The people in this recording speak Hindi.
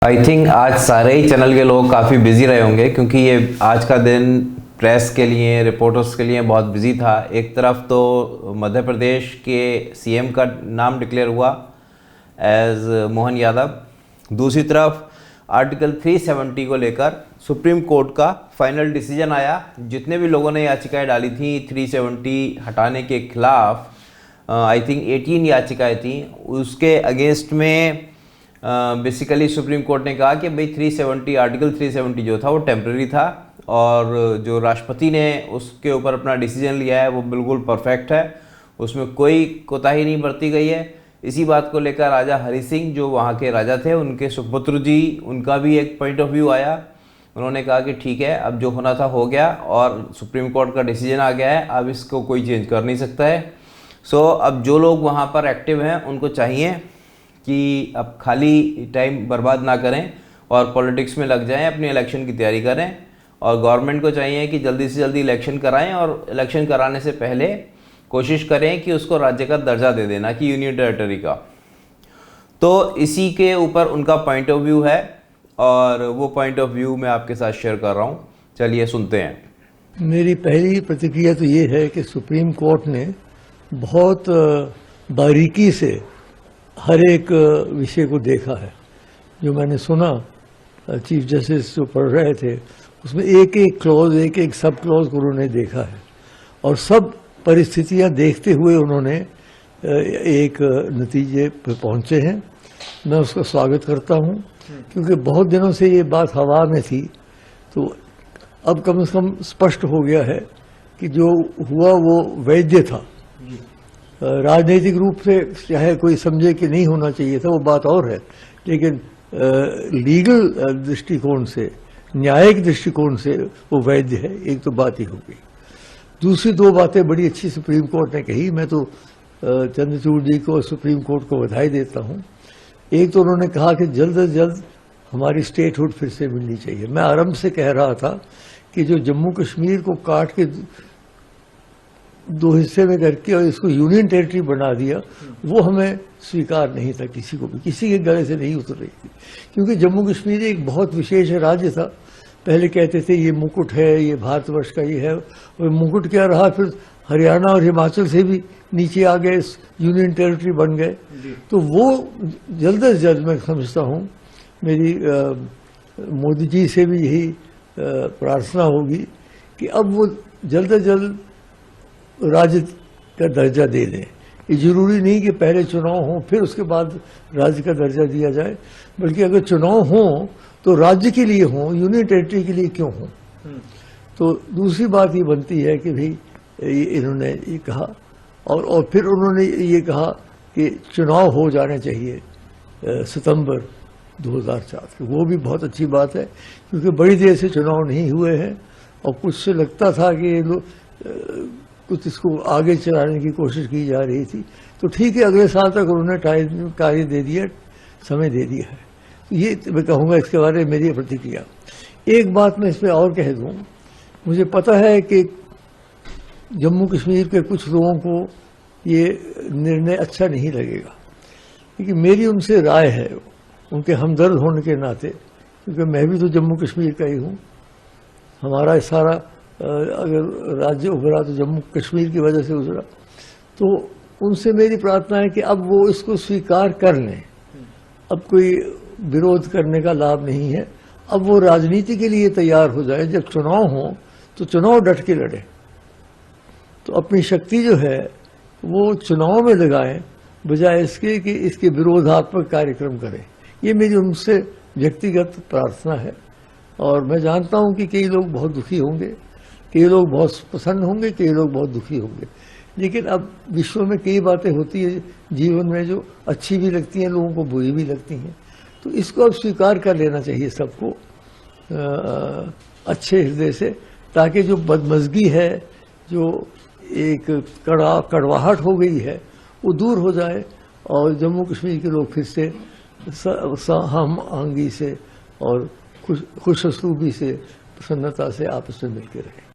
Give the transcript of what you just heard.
आई थिंक आज सारे ही चैनल के लोग काफ़ी बिजी रहे होंगे क्योंकि ये आज का दिन प्रेस के लिए, रिपोर्टर्स के लिए बहुत बिजी था। एक तरफ तो मध्य प्रदेश के सीएम का नाम डिक्लेयर हुआ एज मोहन यादव, दूसरी तरफ आर्टिकल 370 को लेकर सुप्रीम कोर्ट का फाइनल डिसीजन आया। जितने भी लोगों ने याचिकाएं डाली थी 370 हटाने के खिलाफ, आई थिंक 18 याचिकाएं थी, उसके अगेंस्ट में बेसिकली सुप्रीम कोर्ट ने कहा कि भाई 370 आर्टिकल 370 जो था वो टेम्प्रेरी था और जो राष्ट्रपति ने उसके ऊपर अपना डिसीजन लिया है वो बिल्कुल परफेक्ट है, उसमें कोई कोताही नहीं बरती गई है। इसी बात को लेकर राजा हरि सिंह जो वहाँ के राजा थे, उनके सुपुत्र जी, उनका भी एक पॉइंट ऑफ व्यू आया। उन्होंने कहा कि ठीक है, अब जो होना था हो गया और सुप्रीम कोर्ट का डिसीजन आ गया है, अब इसको कोई चेंज कर नहीं सकता है। सो अब जो लोग वहाँ पर एक्टिव हैं उनको चाहिए कि अब खाली टाइम बर्बाद ना करें और पॉलिटिक्स में लग जाएं, अपनी इलेक्शन की तैयारी करें। और गवर्नमेंट को चाहिए कि जल्दी से जल्दी इलेक्शन कराएं और इलेक्शन कराने से पहले कोशिश करें कि उसको राज्य का दर्जा दे देना कि यूनियन टेरिटरी का। तो इसी के ऊपर उनका पॉइंट ऑफ व्यू है और वो पॉइंट ऑफ व्यू मैं आपके साथ शेयर कर रहा हूँ। चलिए सुनते हैं। मेरी पहली प्रतिक्रिया तो ये है कि सुप्रीम कोर्ट ने बहुत बारीकी से हर एक विषय को देखा है। जो मैंने सुना चीफ जस्टिस जो पढ़ रहे थे उसमें एक एक क्लॉज, एक एक सब क्लॉज को उन्होंने देखा है और सब परिस्थितियां देखते हुए उन्होंने एक नतीजे पर पहुंचे हैं। मैं उसका स्वागत करता हूं क्योंकि बहुत दिनों से ये बात हवा में थी, तो अब कम से कम स्पष्ट हो गया है कि जो हुआ वो वैध था। राजनीतिक रूप से चाहे कोई समझे कि नहीं होना चाहिए था वो बात और है, लेकिन लीगल दृष्टिकोण से, न्यायिक दृष्टिकोण से वो वैध है। एक तो बात ही हो गई। दूसरी दो बातें बड़ी अच्छी सुप्रीम कोर्ट ने कही। मैं तो चंद्रचूड़ जी को, सुप्रीम कोर्ट को बधाई देता हूँ। एक तो उन्होंने कहा कि जल्द से जल्द हमारी स्टेटहुड फिर से मिलनी चाहिए। मैं आरंभ से कह रहा था कि जो जम्मू कश्मीर को काट के दो हिस्से में करके और इसको यूनियन टेरिटरी बना दिया, वो हमें स्वीकार नहीं था, किसी को भी, किसी के गले से नहीं उतर रही थी। क्योंकि जम्मू कश्मीर एक बहुत विशेष राज्य था। पहले कहते थे ये मुकुट है, ये भारतवर्ष का ये है, और मुकुट क्या रहा, फिर हरियाणा और हिमाचल से भी नीचे आ गए, यूनियन टेरिटरी बन गए। तो वो जल्द से जल्द, मैं समझता हूँ, मेरी मोदी जी से भी यही प्रार्थना होगी कि अब वो जल्द से जल्द राज्य का दर्जा दे दें। ये जरूरी नहीं कि पहले चुनाव हो फिर उसके बाद राज्य का दर्जा दिया जाए, बल्कि अगर चुनाव हो तो राज्य के लिए हो, यूनियन टेरिटरी के लिए क्यों हो। तो दूसरी बात ये बनती है कि भाई इन्होंने ये कहा और फिर उन्होंने ये कहा कि चुनाव हो जाने चाहिए सितंबर 2004 के। वो भी बहुत अच्छी बात है क्योंकि बड़ी देर से चुनाव नहीं हुए हैं और कुछ से लगता था कि ये लोग कुछ इसको आगे चलाने की कोशिश की जा रही थी। तो ठीक है, अगले साल तक उन्होंने कार्य दे दिया, समय दे दिया है। तो ये मैं कहूँगा इसके बारे में मेरी प्रतिक्रिया। एक बात मैं इसमें और कह दूँ, मुझे पता है कि जम्मू कश्मीर के कुछ लोगों को ये निर्णय अच्छा नहीं लगेगा, क्योंकि मेरी उनसे राय है, उनके हमदर्द होने के नाते, क्योंकि मैं भी तो जम्मू कश्मीर का ही हूँ। हमारा सारा अगर राज्य उभरा तो जम्मू कश्मीर की वजह से उभरा। तो उनसे मेरी प्रार्थना है कि अब वो इसको स्वीकार कर लें। अब कोई विरोध करने का लाभ नहीं है। अब वो राजनीति के लिए तैयार हो जाए। जब चुनाव हो तो चुनाव डट के लड़े, तो अपनी शक्ति जो है वो चुनाव में लगाएं, बजाय इसके कि इसके विरोधात्मक कार्यक्रम करें। ये मेरी उनसे व्यक्तिगत प्रार्थना है। और मैं जानता हूं कि कई लोग बहुत दुखी होंगे, कई लोग बहुत प्रसन्न होंगे, कई लोग बहुत दुखी होंगे। लेकिन अब विश्व में कई बातें होती है जीवन में जो अच्छी भी लगती हैं लोगों को, बुरी भी लगती हैं। तो इसको अब स्वीकार कर लेना चाहिए सबको अच्छे हृदय से, ताकि जो बदमज़गी है, जो एक कड़वाहट हो गई है, वो दूर हो जाए और जम्मू कश्मीर के लोग फिर से हम आहंगी से और खुश असलूबी से, प्रसन्नता से आपस में मिलकर रहें।